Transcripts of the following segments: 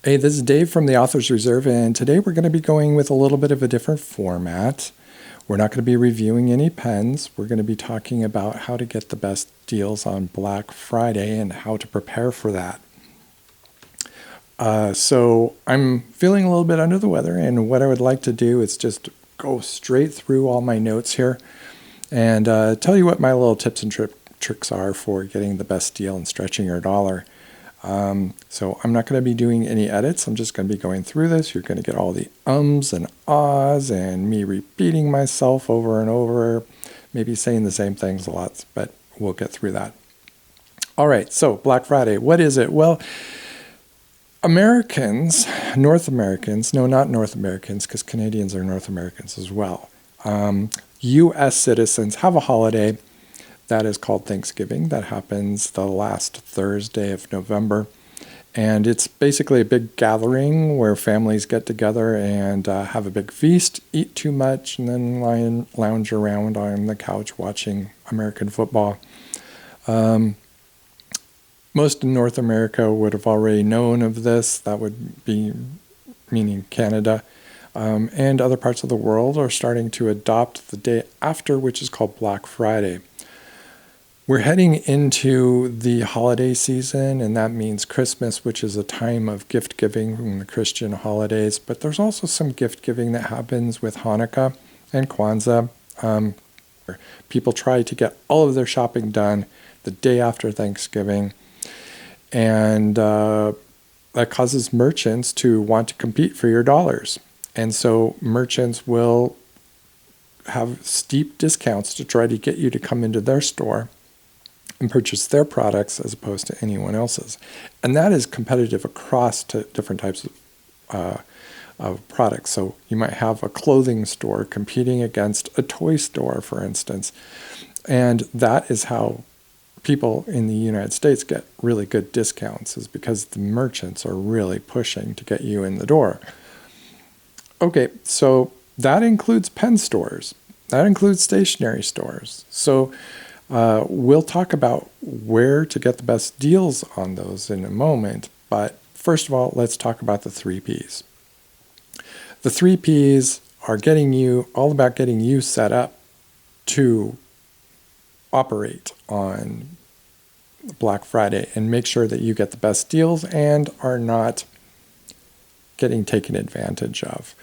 Hey, this is Dave from the Authors Reserve, and today we're going to be going with a little bit of a different format. We're not going to be reviewing any pens. We're going to be talking about how to get the best deals on Black Friday and how to prepare for that. So I'm feeling a little bit under the weather, and what I would like to do is just go straight through all my notes here and tell you what my little tips and tricks are for getting the best deal and stretching your dollar. So I'm not going to be doing any edits. I'm just going to be going through this. You're going to get all the ums and ahs and me repeating myself over and over, maybe saying the same things a lot, but we'll get through that. All right, so Black Friday, what is it? Well, Americans, North Americans, no, not North Americans, because Canadians are North Americans as well. U.S. citizens have a holiday that is called Thanksgiving. That happens the last Thursday of November. And it's basically a big gathering where families get together and have a big feast, eat too much, and then lounge around on the couch watching American football. Most of North America would have already known of this. That would be meaning Canada. And other parts of the world are starting to adopt the day after, which is called Black Friday. We're heading into the holiday season, and that means Christmas, which is a time of gift giving from the Christian holidays. But there's also some gift giving that happens with Hanukkah and Kwanzaa. People try to get all of their shopping done the day after Thanksgiving, and that causes merchants to want to compete for your dollars. And so merchants will have steep discounts to try to get you to come into their store and purchase their products as opposed to anyone else's. And that is competitive across different types of products. So you might have a clothing store competing against a toy store, for instance. And that is how people in the United States get really good discounts, is because the merchants are really pushing to get you in the door. Okay, so that includes pen stores. That includes stationery stores. So we'll talk about where to get the best deals on those in a moment. But first of all, let's talk about the 3 Ps. The 3 Ps are all about getting you set up to operate on Black Friday and make sure that you get the best deals and are not getting taken advantage of.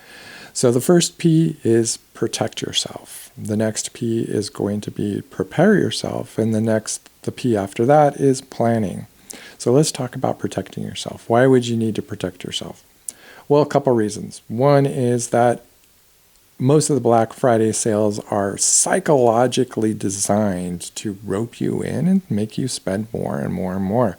So the first P is protect yourself. The next P is going to be prepare yourself. And the P after that is planning. So let's talk about protecting yourself. Why would you need to protect yourself? Well, a couple reasons. One is that most of the Black Friday sales are psychologically designed to rope you in and make you spend more and more and more.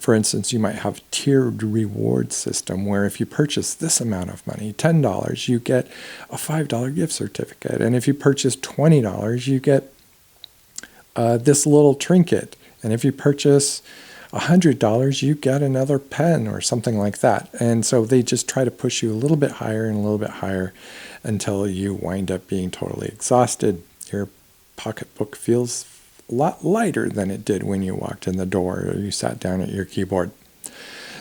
For instance, you might have a tiered reward system where if you purchase this amount of money, $10, you get a $5 gift certificate. And if you purchase $20, you get this little trinket. And if you purchase $100, you get another pen or something like that. And so they just try to push you a little bit higher and a little bit higher until you wind up being totally exhausted. Your pocketbook feels a lot lighter than it did when you walked in the door or you sat down at your keyboard.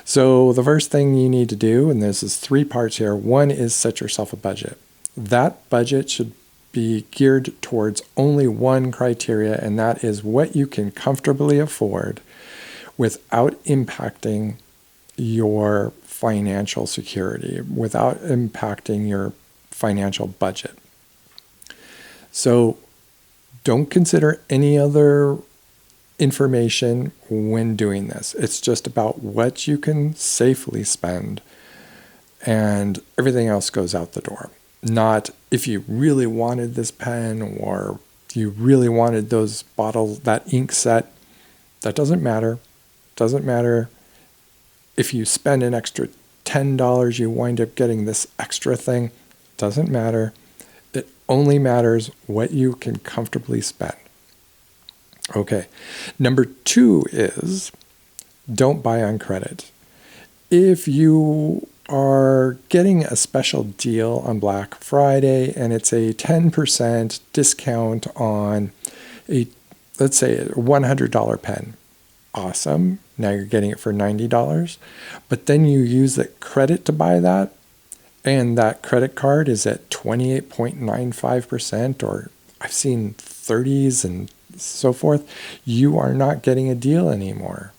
So the first thing you need to do, and this is 3 parts here. One is set yourself a budget. That budget should be geared towards only one criteria, and that is what you can comfortably afford without impacting your financial security, without impacting your financial budget. So don't consider any other information when doing this. It's just about what you can safely spend, and everything else goes out the door. Not if you really wanted this pen or you really wanted those bottles, that ink set. That doesn't matter. Doesn't matter if you spend an extra $10, you wind up getting this extra thing. Doesn't matter. It only matters what you can comfortably spend. Okay. Number 2 is don't buy on credit. If you are getting a special deal on Black Friday and it's a 10% discount on let's say a $100 pen, awesome. Now you're getting it for $90. But then you use the credit to buy that, and that credit card is at 28.95%, or I've seen 30s and so forth. You are not getting a deal anymore.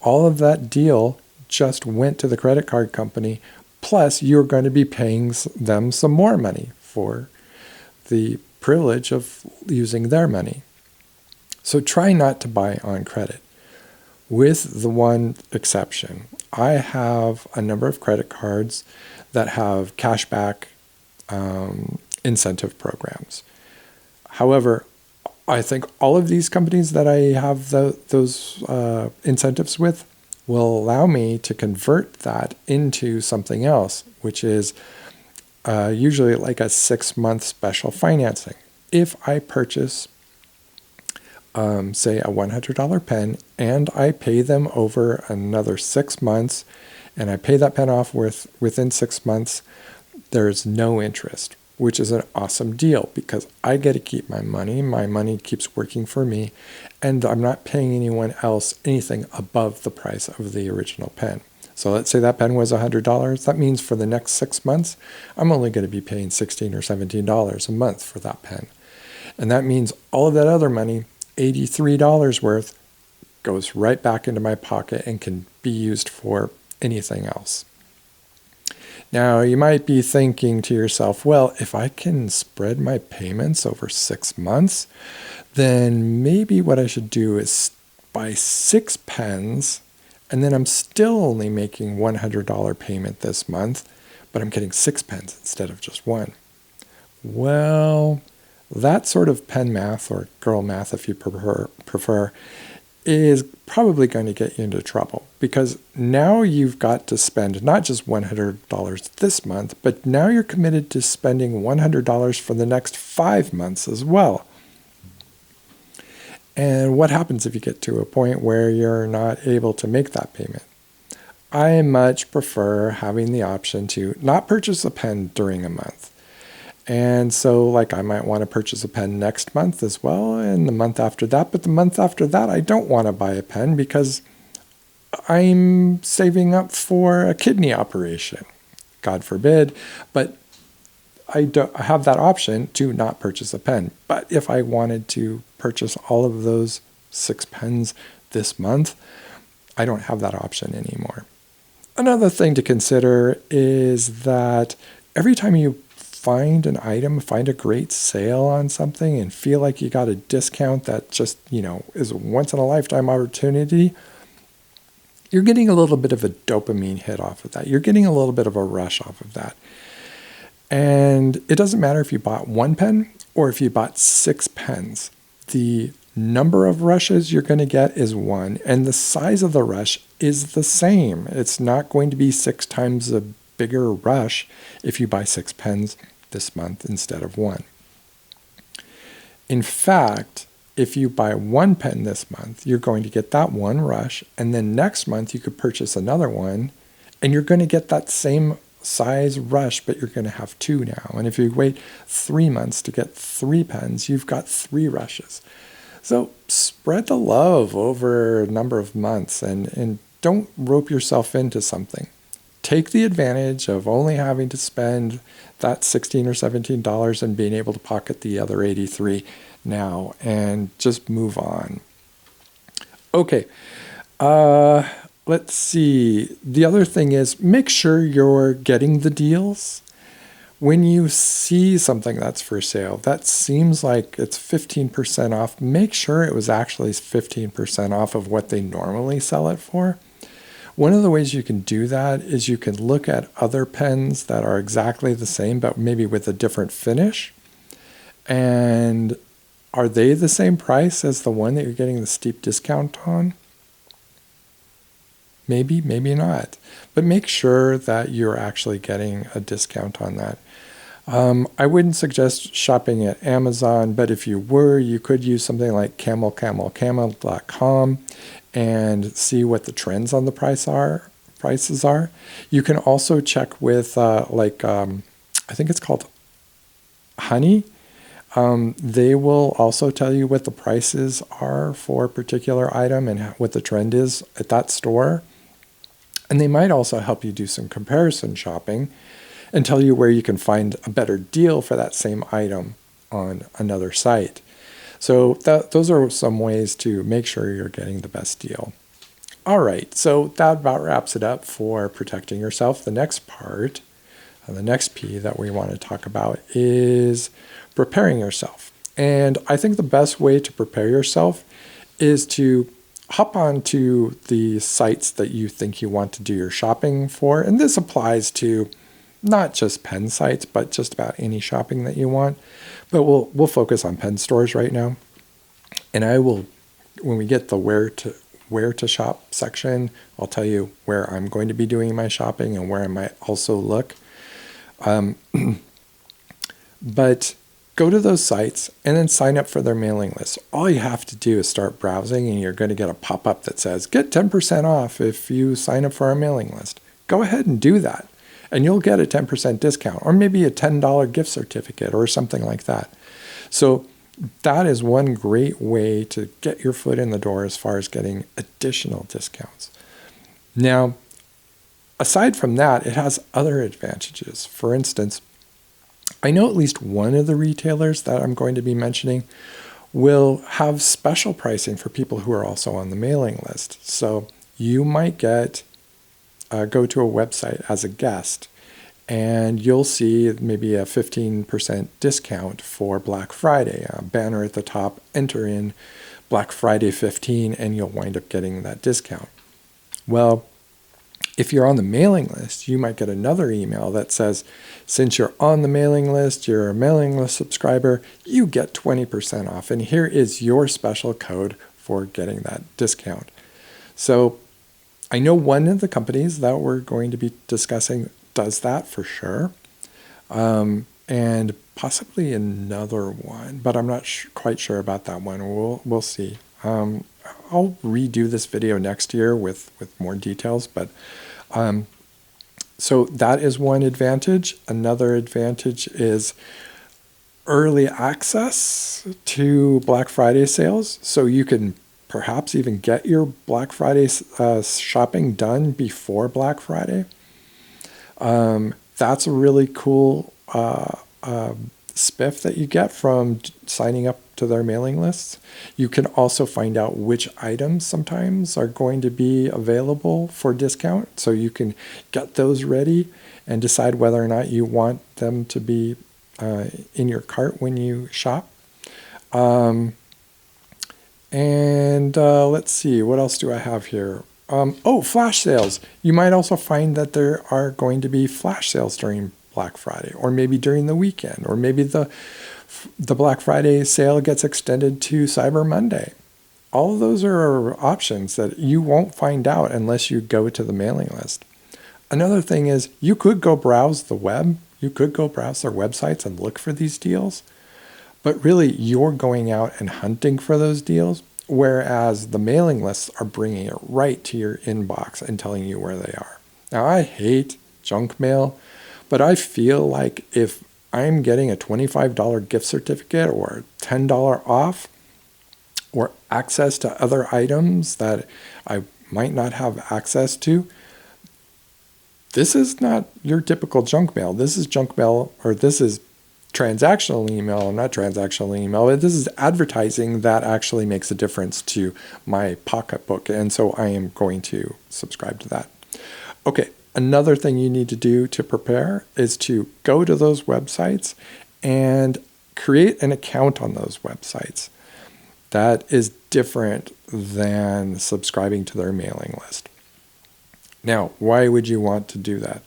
All of that deal just went to the credit card company, plus you're going to be paying them some more money for the privilege of using their money. So try not to buy on credit, with the one exception. I have a number of credit cards that have cashback incentive programs. However, I think all of these companies that I have those incentives with will allow me to convert that into something else, which is usually like a 6-month special financing. If I purchase, say, a $100 pen, and I pay them over another 6 months, and I pay that pen off within 6 months, there's no interest, which is an awesome deal because I get to keep my money keeps working for me, and I'm not paying anyone else anything above the price of the original pen. So let's say that pen was $100. That means for the next 6 months, I'm only going to be paying $16 or $17 a month for that pen. And that means all of that other money, $83 worth, goes right back into my pocket and can be used for anything else. Now, you might be thinking to yourself, well, if I can spread my payments over 6 months, then maybe what I should do is buy 6 pens, and then I'm still only making $100 payment this month, but I'm getting 6 pens instead of just one. Well, that sort of pen math, or girl math if you prefer, is probably going to get you into trouble, because now you've got to spend not just $100 this month, but now you're committed to spending $100 for the next 5 months as well. And what happens if you get to a point where you're not able to make that payment? I much prefer having the option to not purchase a pen during a month. And so, like, I might want to purchase a pen next month as well, and the month after that. But the month after that, I don't want to buy a pen because I'm saving up for a kidney operation. God forbid. But I have that option to not purchase a pen. But if I wanted to purchase all of those 6 pens this month, I don't have that option anymore. Another thing to consider is that every time you find an item, find a great sale on something, and feel like you got a discount that just, is a once in a lifetime opportunity, you're getting a little bit of a dopamine hit off of that. You're getting a little bit of a rush off of that. And it doesn't matter if you bought 1 pen or if you bought 6 pens. The number of rushes you're going to get is 1, and the size of the rush is the same. It's not going to be 6 times a bigger rush if you buy 6 pens this month instead of 1. In fact, if you buy 1 pen this month, you're going to get that 1 rush, and then next month you could purchase another one, and you're going to get that same size rush, but you're going to have 2 now. And if you wait 3 months to get 3 pens, you've got 3 rushes. So spread the love over a number of months, and don't rope yourself into something. Take the advantage of only having to spend that $16 or $17 and being able to pocket the other $83 now, and just move on. Okay, let's see. The other thing is, make sure you're getting the deals. When you see something that's for sale, that seems like it's 15% off, make sure it was actually 15% off of what they normally sell it for. One of the ways you can do that is you can look at other pens that are exactly the same, but maybe with a different finish. And are they the same price as the one that you're getting the steep discount on? Maybe, maybe not. But make sure that you're actually getting a discount on that. I wouldn't suggest shopping at Amazon, but if you were, you could use something like camel.com and see what the trends on the prices are. You can also check with I think it's called Honey. They will also tell you what the prices are for a particular item and what the trend is at that store. And they might also help you do some comparison shopping and tell you where you can find a better deal for that same item on another site. So those are some ways to make sure you're getting the best deal. All right, so that about wraps it up for protecting yourself. The next part, the next P that we want to talk about is preparing yourself. And I think the best way to prepare yourself is to hop onto the sites that you think you want to do your shopping for. And this applies to not just pen sites, but just about any shopping that you want. But we'll focus on pen stores right now. And I will, when we get the where to shop section, I'll tell you where I'm going to be doing my shopping and where I might also look. But go to those sites and then sign up for their mailing list. All you have to do is start browsing and you're going to get a pop-up that says, get 10% off if you sign up for our mailing list. Go ahead and do that and you'll get a 10% discount or maybe a $10 gift certificate or something like that. So that is one great way to get your foot in the door as far as getting additional discounts. Now, aside from that, it has other advantages. For instance, I know at least one of the retailers that I'm going to be mentioning will have special pricing for people who are also on the mailing list. So you might go to a website as a guest and you'll see maybe a 15% discount for Black Friday. A banner at the top, enter in Black Friday 15 and you'll wind up getting that discount. Well, if you're on the mailing list, you might get another email that says, since you're on the mailing list, you're a mailing list subscriber, you get 20% off. And here is your special code for getting that discount. So I know one of the companies that we're going to be discussing does that for sure. And possibly another one, but I'm not quite sure about that one. We'll see. I'll redo this video next year with more details, but so that is one advantage. Another advantage is early access to Black Friday sales. So you can perhaps even get your Black Friday shopping done before Black Friday. That's a really cool spiff that you get from signing up to their mailing lists. You can also find out which items sometimes are going to be available for discount. So you can get those ready and decide whether or not you want them to be in your cart when you shop. And let's see, what else do I have here? Flash sales. You might also find that there are going to be flash sales during Black Friday, or maybe during the weekend, or maybe the Black Friday sale gets extended to Cyber Monday. All of those are options that you won't find out unless you go to the mailing list. Another thing is you could go browse the web. You could go browse their websites and look for these deals, but really you're going out and hunting for those deals, whereas the mailing lists are bringing it right to your inbox and telling you where they are. Now, I hate junk mail, but I feel like if I'm getting a $25 gift certificate or $10 off or access to other items that I might not have access to, this is not your typical junk mail. This is junk mail, or this is transactional email, not transactional email. This is advertising that actually makes a difference to my pocketbook. And so I am going to subscribe to that. Okay. Another thing you need to do to prepare is to go to those websites and create an account on those websites. That is different than subscribing to their mailing list. Now, why would you want to do that?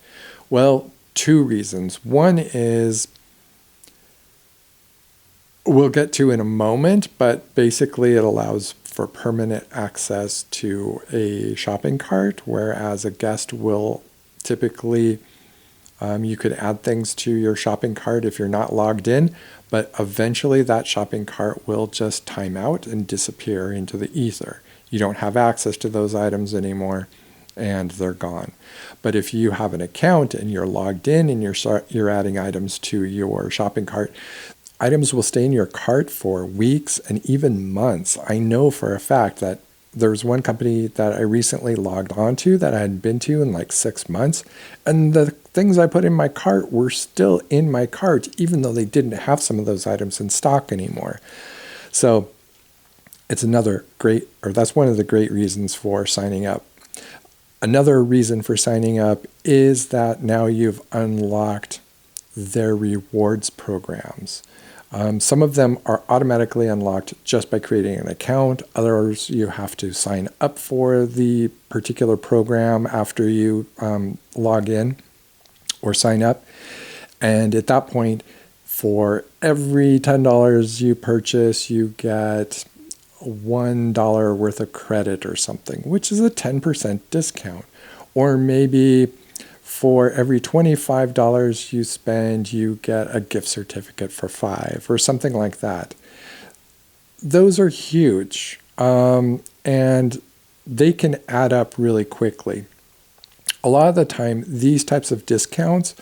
Well, two reasons. One is, we'll get to in a moment, but basically it allows for permanent access to a shopping cart, whereas a guest will typically, you could add things to your shopping cart if you're not logged in, but eventually that shopping cart will just time out and disappear into the ether. You don't have access to those items anymore and they're gone. But if you have an account and you're logged in and you're adding items to your shopping cart, items will stay in your cart for weeks and even months. I know for a fact that there's one company that I recently logged onto that I hadn't been to in like 6 months, and the things I put in my cart were still in my cart, even though they didn't have some of those items in stock anymore. So it's that's one of the great reasons for signing up. Another reason for signing up is that now you've unlocked their rewards programs. Some of them are automatically unlocked just by creating an account. Others, you have to sign up for the particular program after you log in or sign up. And at that point, for every $10 you purchase, you get $1 worth of credit or something, which is a 10% discount. Or maybe for every $25 you spend, you get a gift certificate for $5 or something like that. Those are huge, and they can add up really quickly. A lot of the time, these types of discounts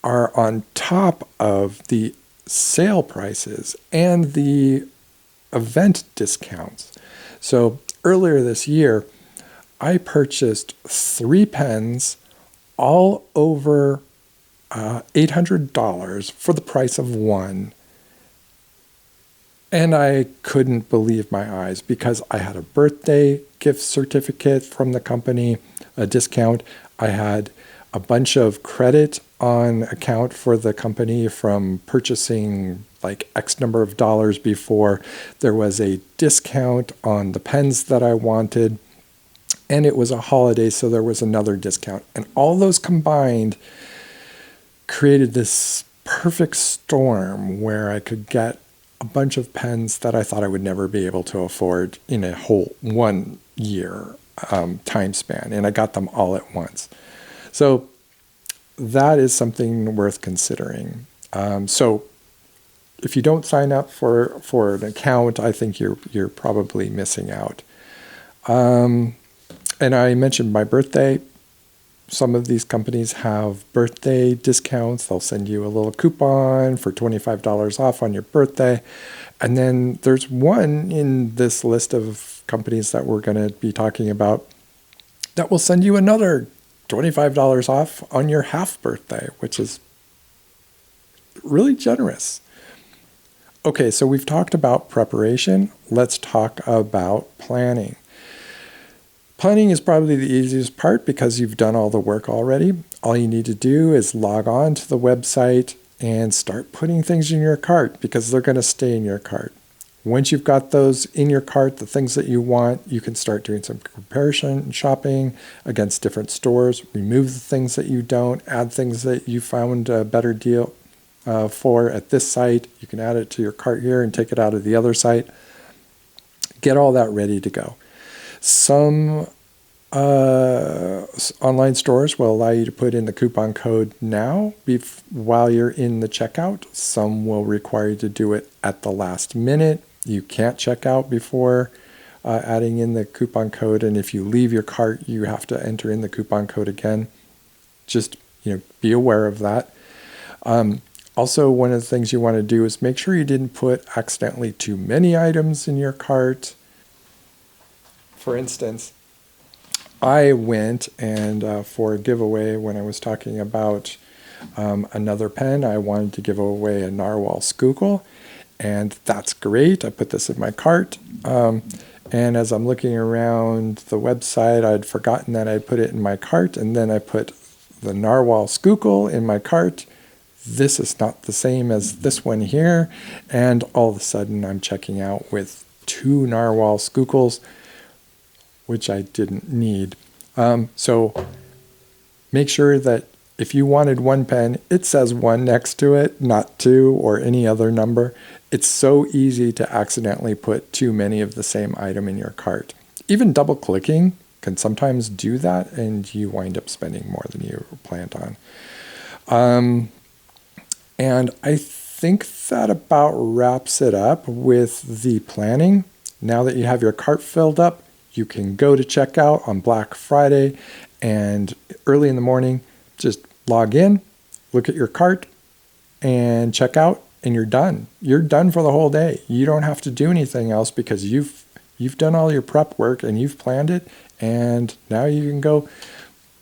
are on top of the sale prices and the event discounts. So earlier this year, I purchased 3 pens all over $800 for the price of one. And I couldn't believe my eyes because I had a birthday gift certificate from the company, a discount. I had a bunch of credit on account for the company from purchasing like X number of dollars before. There was a discount on the pens that I wanted. And it was a holiday, so there was another discount. And all those combined created this perfect storm where I could get a bunch of pens that I thought I would never be able to afford in a whole 1 year time span. And I got them all at once. So that is something worth considering. So if you don't sign up for an account, I think you're probably missing out. And I mentioned my birthday. Some of these companies have birthday discounts. They'll send you a little coupon for $25 off on your birthday. And then there's one in this list of companies that we're going to be talking about that will send you another $25 off on your half birthday, which is really generous. Okay, so we've talked about preparation. Let's talk about planning. Planning is probably the easiest part because you've done all the work already. All you need to do is log on to the website and start putting things in your cart because they're going to stay in your cart. Once you've got those in your cart, the things that you want, you can start doing some comparison shopping against different stores, remove the things that you don't, add things that you found a better deal for at this site. You can add it to your cart here and take it out of the other site. Get all that ready to go. Some online stores will allow you to put in the coupon code now while you're in the checkout. Some will require you to do it at the last minute. You can't check out before adding in the coupon code, and if you leave your cart, you have to enter in the coupon code again. Just be aware of that. Also, one of the things you want to do is make sure you didn't put accidentally too many items in your cart. For instance, I went and for a giveaway when I was talking about another pen, I wanted to give away a Narwhal Schuylkill, and that's great. I put this in my cart, and as I'm looking around the website, I'd forgotten that I put it in my cart, and then I put the Narwhal Schuylkill in my cart. This is not the same as this one here, and all of a sudden I'm checking out with 2 Narwhal Schuylkills, which I didn't need. So make sure that if you wanted 1 pen, it says 1 next to it, not 2 or any other number. It's so easy to accidentally put too many of the same item in your cart. Even double clicking can sometimes do that, and you wind up spending more than you planned on. And I think that about wraps it up with the planning. Now that you have your cart filled up, you can go to checkout on Black Friday, and early in the morning, just log in, look at your cart, and check out, and you're done. You're done for the whole day. You don't have to do anything else because you've done all your prep work and you've planned it, and now you can go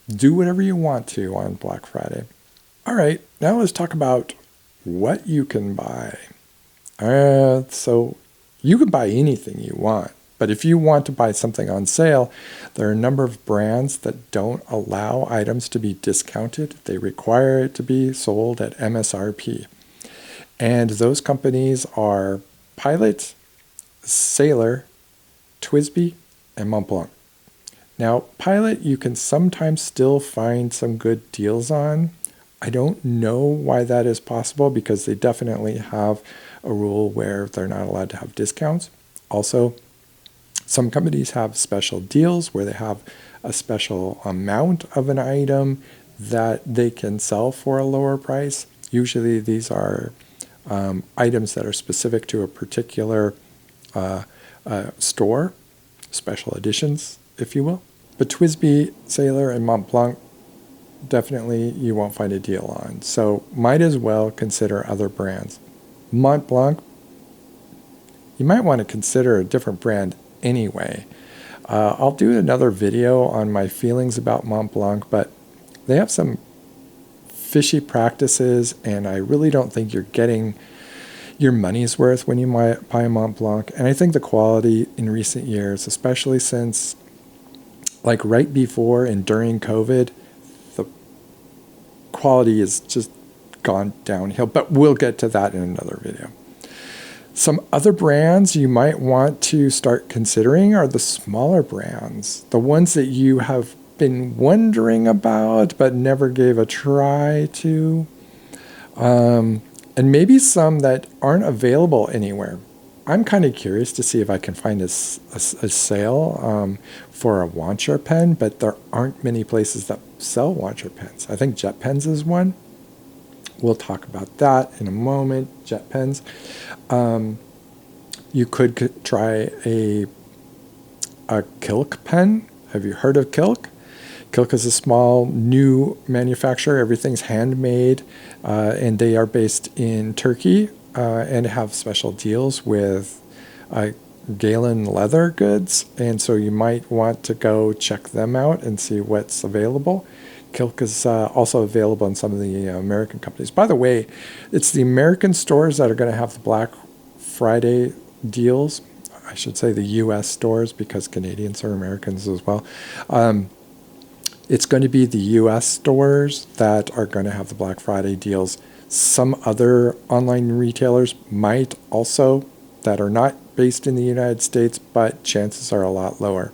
do whatever you want to on Black Friday. All right, now let's talk about what you can buy. So you can buy anything you want, but if you want to buy something on sale, there are a number of brands that don't allow items to be discounted. They require it to be sold at MSRP. And those companies are Pilot, Sailor, TWSBI, and Montblanc. Now, Pilot, you can sometimes still find some good deals on. I don't know why that is possible because they definitely have a rule where they're not allowed to have discounts. Also, some companies have special deals where they have a special amount of an item that they can sell for a lower price. Usually these are items that are specific to a particular store, special editions, if you will. But TWSBI, Sailor, and Montblanc, definitely you won't find a deal on. So might as well consider other brands. Montblanc, you might want to consider a different brand anyway. I'll do another video on my feelings about Montblanc, but they have some fishy practices, and I really don't think you're getting your money's worth when you buy a Montblanc. And I think the quality in recent years, especially since like right before and during COVID, the quality has just gone downhill, but we'll get to that in another video. Some other brands you might want to start considering are the smaller brands, the ones that you have been wondering about but never gave a try to, and maybe some that aren't available anywhere. I'm kind of curious to see if I can find a sale for a Wanchar pen, but there aren't many places that sell Wanchar pens. I think JetPens is one. We'll talk about that in a moment, JetPens. You could try a Kilk pen. Have you heard of Kilk? Kilk is a small, new manufacturer. Everything's handmade, and they are based in Turkey and have special deals with Galen leather goods. And so you might want to go check them out and see what's available. Kilk is also available in some of the American companies. By the way, it's the American stores that are going to have the Black Friday deals. I should say the U.S. stores because Canadians are Americans as well. It's going to be the U.S. stores that are going to have the Black Friday deals. Some other online retailers might also, that are not based in the United States, but chances are a lot lower.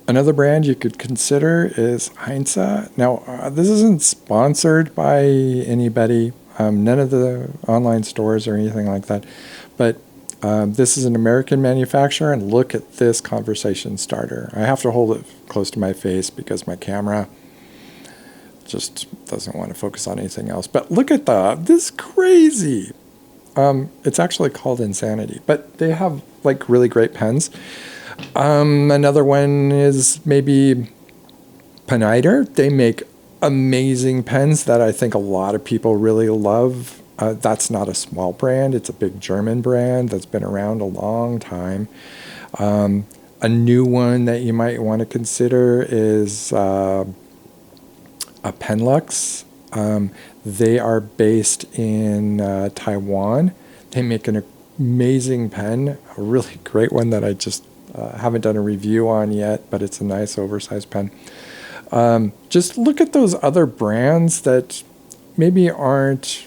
Another brand you could consider is Heinz. Now, this isn't sponsored by anybody, none of the online stores or anything like that, but this is an American manufacturer, and look at this conversation starter. I have to hold it close to my face because my camera just doesn't want to focus on anything else. But look at this crazy. It's actually called Insanity, but they have like really great pens. Another one is maybe Pennider. They make amazing pens that I think a lot of people really love. That's not a small brand. It's a big German brand that's been around a long time. A new one that you might want to consider is a Penlux. They are based in Taiwan. They make an amazing pen, a really great one that I just haven't done a review on yet, but it's a nice oversized pen. Just look at those other brands that maybe aren't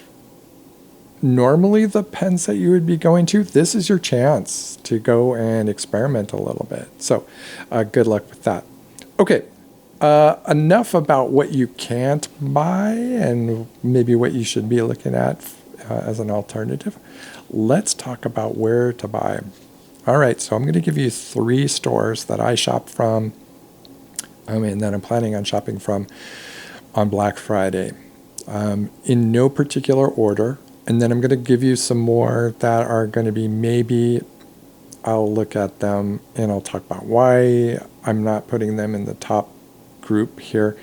normally the pens that you would be going to. This is your chance to go and experiment a little bit. So good luck with that. Okay, enough about what you can't buy and maybe what you should be looking at as an alternative. Let's talk about where to buy. All right, so I'm going to give you 3 stores that I shop from and that I'm planning on shopping from on Black Friday in no particular order. And then I'm going to give you some more that are going to be maybe I'll look at them and I'll talk about why I'm not putting them in the top group here.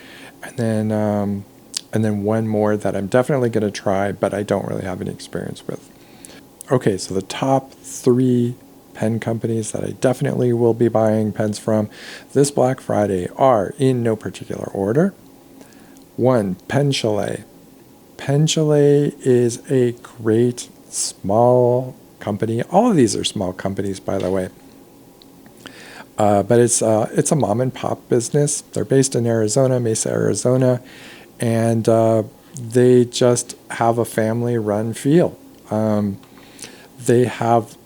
And then one more that I'm definitely going to try, but I don't really have any experience with. Okay, so the top 3 pen companies that I definitely will be buying pens from this Black Friday are, in no particular order: 1, Pen Chalet. Pen Chalet is a great small company. All of these are small companies, by the way. But it's a mom and pop business. They're based in Arizona, Mesa, Arizona, and they just have a family-run feel. They have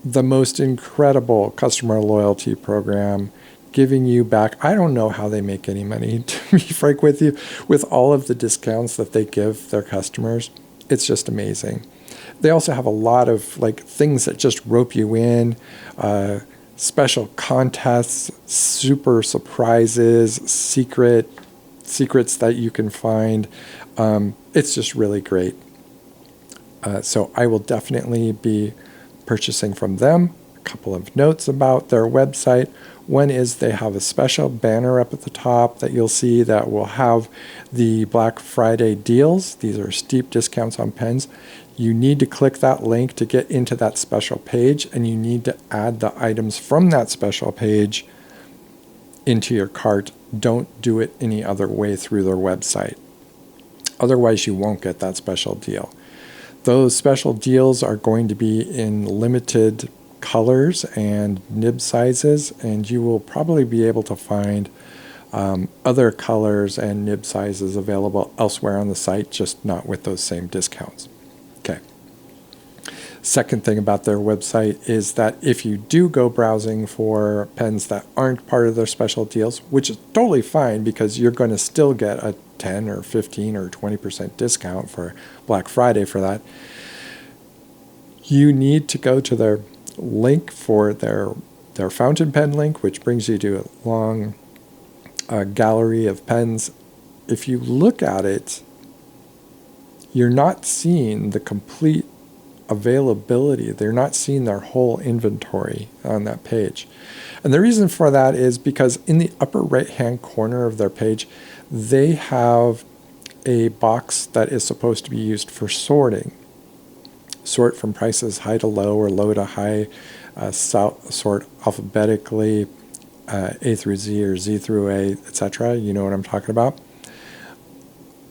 the most incredible customer loyalty program, giving you back. I don't know how they make any money, to be frank with you, with all of the discounts that they give their customers. It's just amazing. They also have a lot of like things that just rope you in, special contests, super surprises, secrets that you can find. It's just really great. So I will definitely be purchasing from them. A couple of notes about their website. One is they have a special banner up at the top that you'll see that will have the Black Friday deals. These are steep discounts on pens. You need to click that link to get into that special page, and you need to add the items from that special page into your cart. Don't do it any other way through their website. Otherwise, you won't get that special deal. Those special deals are going to be in limited colors and nib sizes, and you will probably be able to find other colors and nib sizes available elsewhere on the site, just not with those same discounts. Okay. Second thing about their website is that if you do go browsing for pens that aren't part of their special deals, which is totally fine because you're going to still get a 10 or 15 or 20% discount for Black Friday for that, you need to go to their link for their fountain pen link, which brings you to a long gallery of pens. If you look at it, you're not seeing the complete availability. They're not seeing their whole inventory on that page. And the reason for that is because in the upper right-hand corner of their page, they have a box that is supposed to be used for sorting. Sort from prices high to low or low to high, sort alphabetically, A through Z or Z through A, etc. You know what I'm talking about?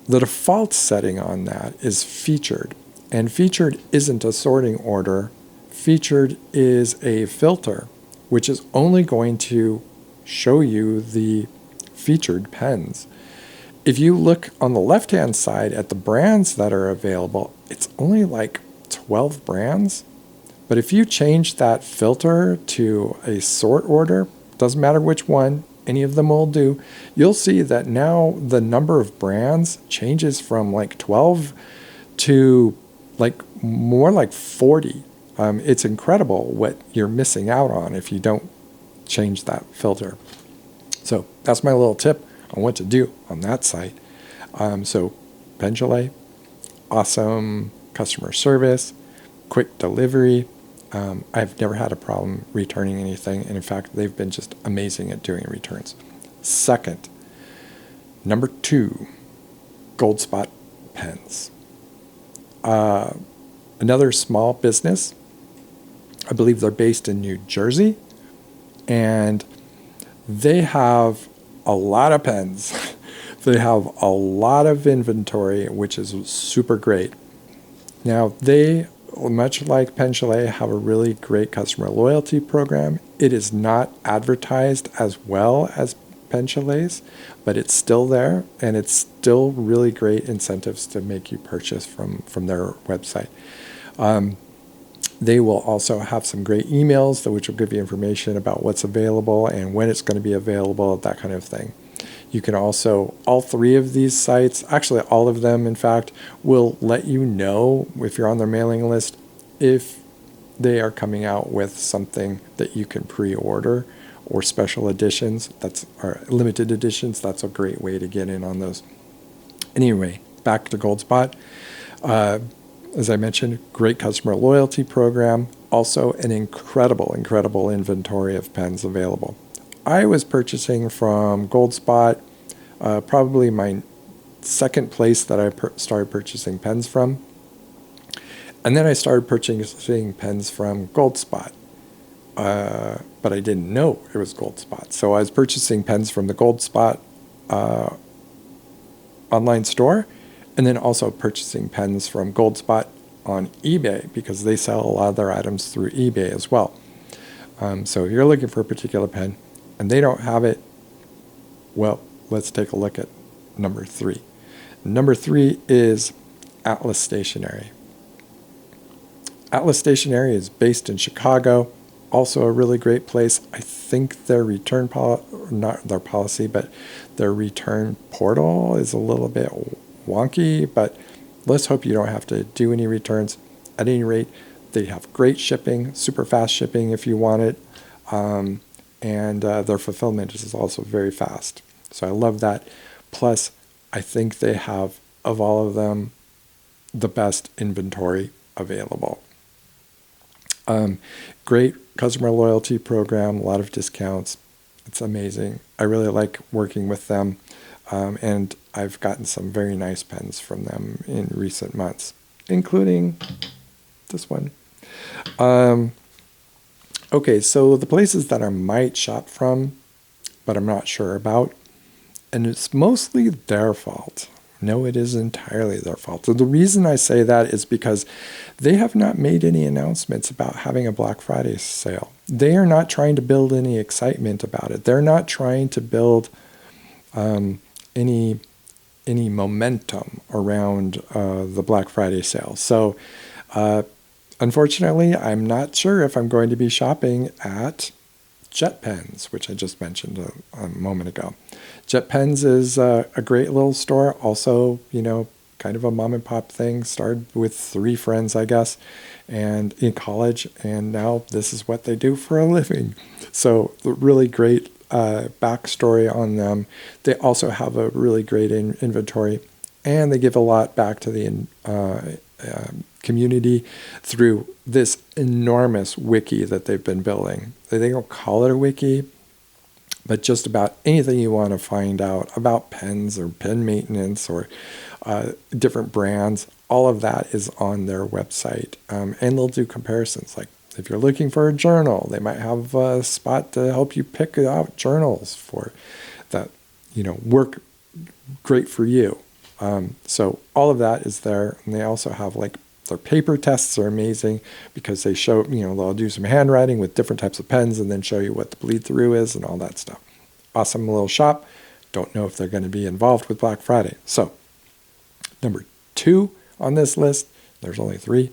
The default setting on that is featured. And featured isn't a sorting order. Featured is a filter, which is only going to show you the featured pens. If you look on the left-hand side at the brands that are available, it's only like 12 brands. But if you change that filter to a sort order, doesn't matter which one, any of them will do, you'll see that now the number of brands changes from like 12 to like more like 40. It's incredible what you're missing out on if you don't change that filter. So that's my little tip on what to do on that site. So Pen Chalet, awesome customer service, quick delivery. I've never had a problem returning anything. And in fact, they've been just amazing at doing returns. Second, number 2, Goldspot pens. Another small business. I believe they're based in New Jersey, and they have a lot of pens. They have a lot of inventory, which is super great. Now, they, much like Pen Chalet, have a really great customer loyalty program. It is not advertised as well as Pen Chalet's, but it's still there, and it's still really great incentives to make you purchase from their website. They will also have some great emails which will give you information about what's available and when it's going to be available, that kind of thing. You can also, all 3 of these sites, actually all of them in fact, will let you know if you're on their mailing list if they are coming out with something that you can pre-order or special editions, or limited editions. That's a great way to get in on those. Anyway, back to Goldspot. As I mentioned, great customer loyalty program. Also an incredible inventory of pens available. I was purchasing from Goldspot, probably my second place that I started purchasing pens from. And then I started purchasing pens from Goldspot, but I didn't know it was Goldspot. So I was purchasing pens from the Goldspot online store, and then also purchasing pens from Goldspot on eBay because they sell a lot of their items through eBay as well. So if you're looking for a particular pen and they don't have it, well, let's take a look at number 3. Number 3 is Atlas Stationery. Atlas Stationery is based in Chicago, also a really great place. I think their return not their policy, but their return portal is a little bit wonky, but let's hope you don't have to do any returns. At any rate, they have great shipping, super fast shipping if you want it, and their fulfillment is also very fast. So I love that. Plus, I think they have, of all of them, the best inventory available. Great customer loyalty program, a lot of discounts. It's amazing. I really like working with them, and I've gotten some very nice pens from them in recent months, including this one. Okay, so the places that I might shop from, but I'm not sure about, and it's mostly their fault. No, it is entirely their fault. So the reason I say that is because they have not made any announcements about having a Black Friday sale. They are not trying to build any excitement about it. They're not trying to build any momentum around the Black Friday sale. So unfortunately, I'm not sure if I'm going to be shopping at JetPens, which I just mentioned a moment ago. JetPens is a great little store. Also, kind of a mom and pop thing. Started with 3 friends, I guess, and in college, and now this is what they do for a living. So really great backstory on them. They also have a really great inventory, and they give a lot back to the community through this enormous wiki that they've been building. They don't call it a wiki, but just about anything you want to find out about pens or pen maintenance or different brands, all of that is on their website. And they'll do comparisons. Like if you're looking for a journal, they might have a spot to help you pick out journals for that, work great for you. So all of that is there. And they also have their paper tests are amazing because they show, they'll do some handwriting with different types of pens and then show you what the bleed through is and all that stuff. Awesome little shop. Don't know if they're going to be involved with Black Friday. So number 2 on this list, there's only 3,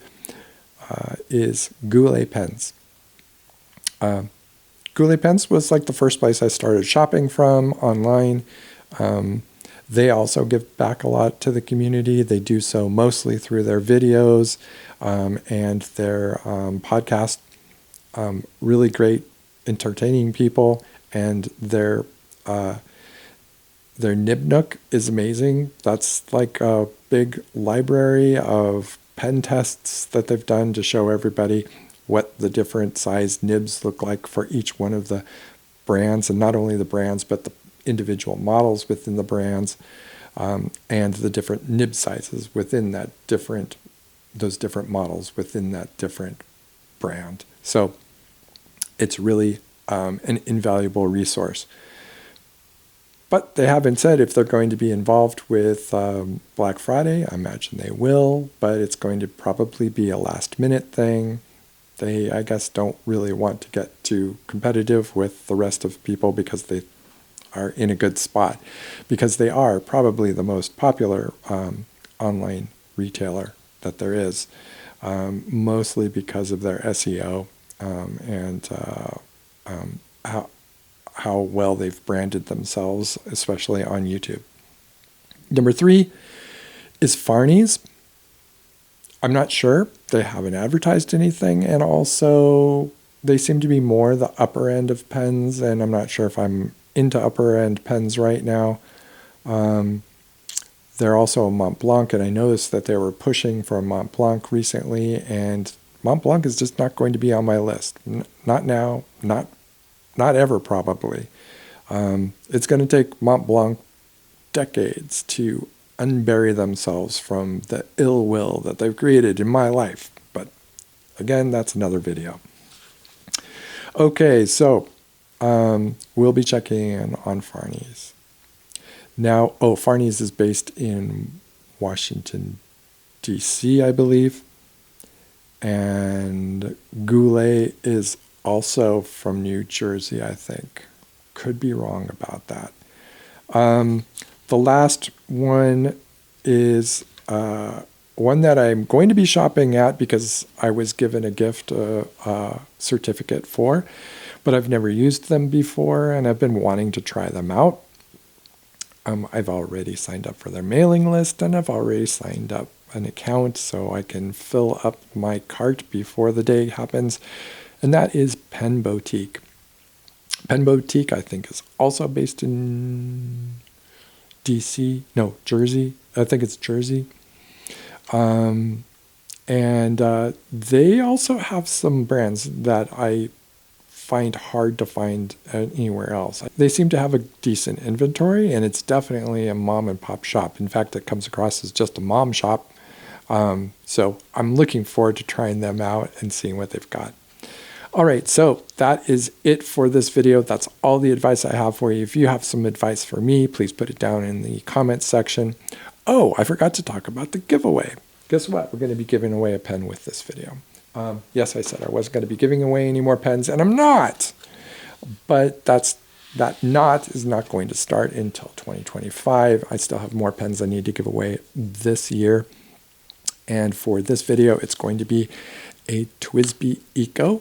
is Goulet Pens. Goulet Pens was the first place I started shopping from online. They also give back a lot to the community. They do so mostly through their videos and their podcast. Really great, entertaining people, and their Nib Nook is amazing. That's a big library of pen tests that they've done to show everybody what the different size nibs look like for each one of the brands, and not only the brands, but the individual models within the brands, and the different nib sizes within those different models within that different brand. So it's really an invaluable resource. But they haven't said if they're going to be involved with Black Friday. I imagine they will, but it's going to probably be a last-minute thing. They, I guess, don't really want to get too competitive with the rest of people because they are in a good spot, because they are probably the most popular online retailer that there is, mostly because of their SEO and how well they've branded themselves, especially on YouTube. Number 3 is Farney's. I'm not sure. They haven't advertised anything, and also they seem to be more the upper end of pens, and I'm not sure if I'm into upper end pens right now. They're also a Mont Blanc, and I noticed that they were pushing for a Mont Blanc recently, and Mont Blanc is just not going to be on my list. Not now, not ever probably. It's going to take Mont Blanc decades to unbury themselves from the ill will that they've created in my life. Again, that's another video. Okay, so we'll be checking in on Farnese. Now, Farnese is based in Washington, D.C., I believe. And Goulet is also from New Jersey, I think. Could be wrong about that. The last one is one that I'm going to be shopping at because I was given a gift certificate for, but I've never used them before and I've been wanting to try them out. I've already signed up for their mailing list and I've already signed up an account so I can fill up my cart before the day happens, and that is Pen Boutique. Pen Boutique, I think, is also based in Jersey. I think it's Jersey. And they also have some brands that I find hard to find anywhere else. They seem to have a decent inventory, and it's definitely a mom and pop shop. In fact, it comes across as just a mom shop. So I'm looking forward to trying them out and seeing what they've got. All right, so that is it for this video. That's all the advice I have for you. If you have some advice for me, please put it down in the comments section. Oh, I forgot to talk about the giveaway. Guess what? We're going to be giving away a pen with this video. Yes, I said I wasn't going to be giving away any more pens, and I'm not. But that not is not going to start until 2025. I still have more pens I need to give away this year. And for this video, it's going to be a TWSBI Eco.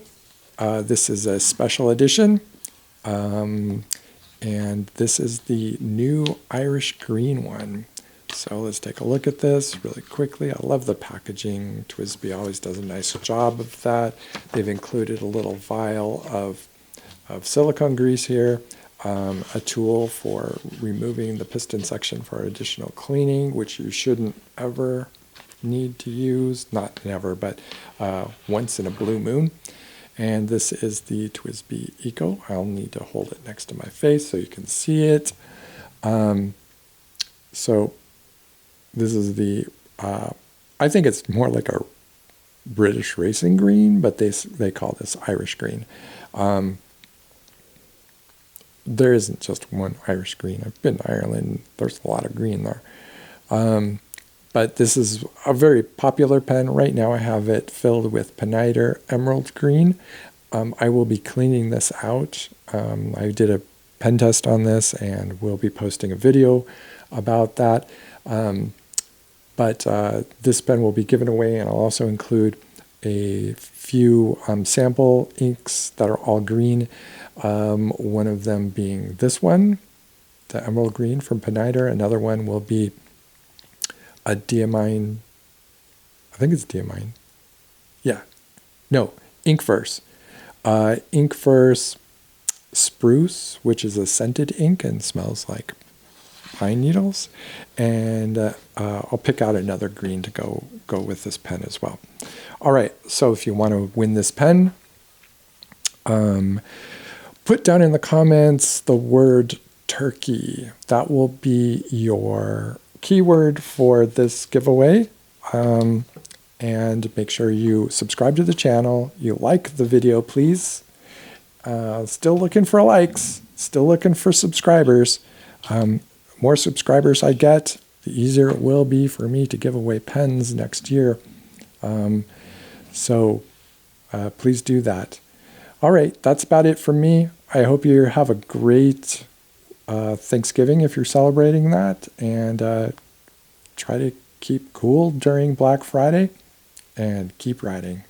This is a special edition. And this is the new Irish green one. So let's take a look at this really quickly. I love the packaging. TWSBI always does a nice job of that. They've included a little vial of silicone grease here, a tool for removing the piston section for additional cleaning, which you shouldn't ever need to use. Not never, but once in a blue moon. And this is the TWSBI Eco. I'll need to hold it next to my face so you can see it. So this is the, I think it's more like a British racing green, but they call this Irish green. There isn't just one Irish green. I've been to Ireland. There's a lot of green there. But this is a very popular pen. Right now I have it filled with Pennider Emerald Green. I will be cleaning this out. I did a pen test on this and we'll be posting a video about that. But this pen will be given away, and I'll also include a few sample inks that are all green. One of them being this one, the Emerald Green from Pennider. Another one will be a Diamine. I think it's Diamine. Yeah. No, Inkverse. Inkverse Spruce, which is a scented ink and smells like pine needles, and I'll pick out another green to go with this pen as well. All right, so if you want to win this pen, put down in the comments the word turkey. That will be your keyword for this giveaway. And make sure you subscribe to the channel. You like the video, please. Still looking for likes, still looking for subscribers. More subscribers I get, the easier it will be for me to give away pens next year. So please do that. All right, that's about it for me. I hope you have a great Thanksgiving if you're celebrating that, and try to keep cool during Black Friday and keep riding.